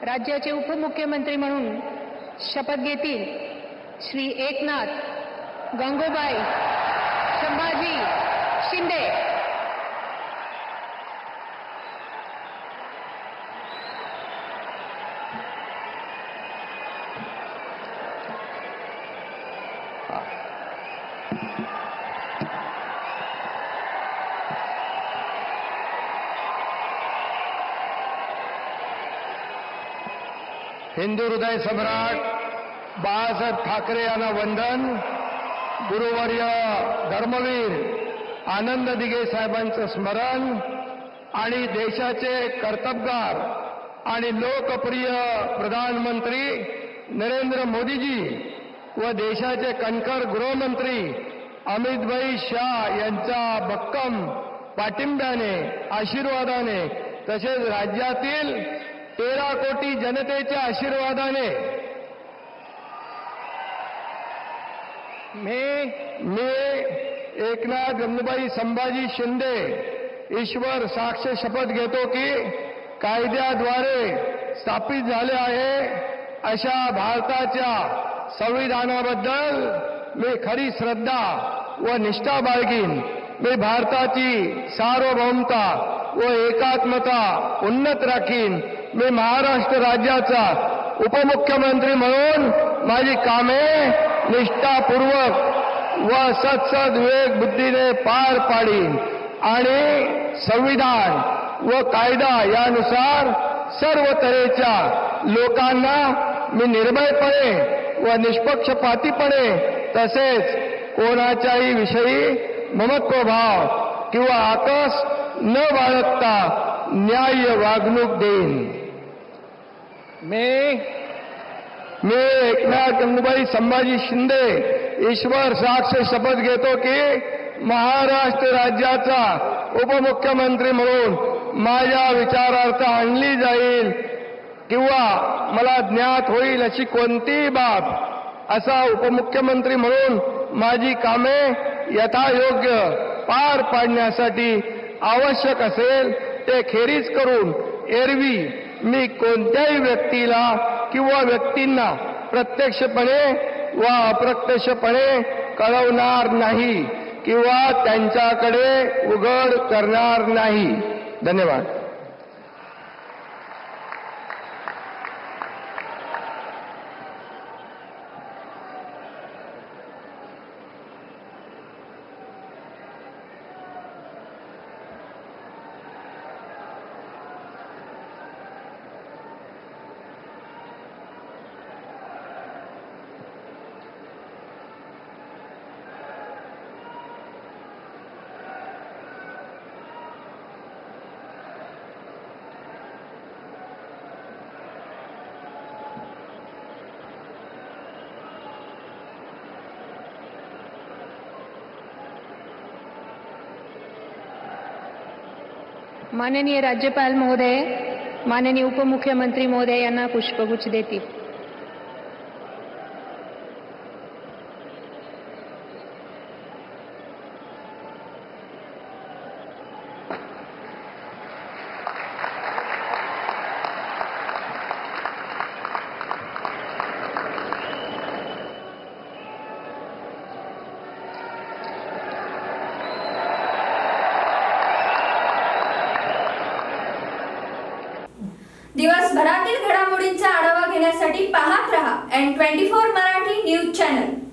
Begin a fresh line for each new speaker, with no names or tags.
राज्याचे उपमुख्यमंत्री म्हणून शपथ घेतील श्री एकनाथ गंगूबाई संभाजी शिंदे।
हिंदू हृदय सम्राट बाळासाहेब ठाकरे यांना वंदन। गुरुवर्य धर्मवीर आनंद दिघे साहेबांचं स्मरण आणि देशाचे कर्तबगार आणि लोकप्रिय प्रधानमंत्री नरेंद्र मोदीजी व देशाचे कणखर गृहमंत्री अमितभाई शाह यांच्या भक्कम पाठिंब्याने आशीर्वादाने तसेच राज्यातील 13 कोटी जनतेच्या आशीर्वादाने मी एकनाथ गंगूबाई संभाजी शिंदे ईश्वर साक्ष शपथ घेतो की कायद्याद्वारे स्थापित झाले आहे अशा भारताच्या संविधानाबद्दल मी खरी श्रद्धा व निष्ठा बाळगीन। मी भारताची सार्वभौमता व एकात्मता उन्नत राखीन। मी महाराष्ट्र राज्याचा उपमुख्यमंत्री म्हणून माझी कामे निष्ठापूर्वक व सत्सद विवेक बुद्धीने पार पाडीन आणि संविधान व कायदा यानुसार सर्व तऱ्हेच्या लोकांना मी निर्भयपणे व निष्पक्षपातीपणे तसेच कोणाच्याही विषयी ममत्वभाव किंवा आकस न बाळगता न्याय्य वागणूक देईन। मी एकनाथ गंगूबाई संभाजी शिंदे ईश्वर साक्ष शपथ घेतो की महाराष्ट्र राज्याचा उपमुख्यमंत्री म्हणून माझ्या विचारार्थ आणली जाईल किंवा मला ज्ञात होईल अशी कोणतीही बाब असा उपमुख्यमंत्री म्हणून माझी कामे यथायोग्य पार पाडण्यासाठी आवश्यक असेल ते खेरीज करून एरवी मी कोणत्याही व्यक्तीला किंवा व्यक्तींना प्रत्यक्षपणे व अप्रत्यक्षपणे कळवणार नाही किंवा त्यांच्याकडे उघड करणार नाही। धन्यवाद।
माननीय राज्यपाल महोदय, माननीय उपमुख्यमंत्री महोदय यांना पुष्पगुच्छ देतील।
दिवसभरातील घडामोडींचा आढावा घेण्यासाठी पाहत रहा N24 मराठी न्यूज चॅनल।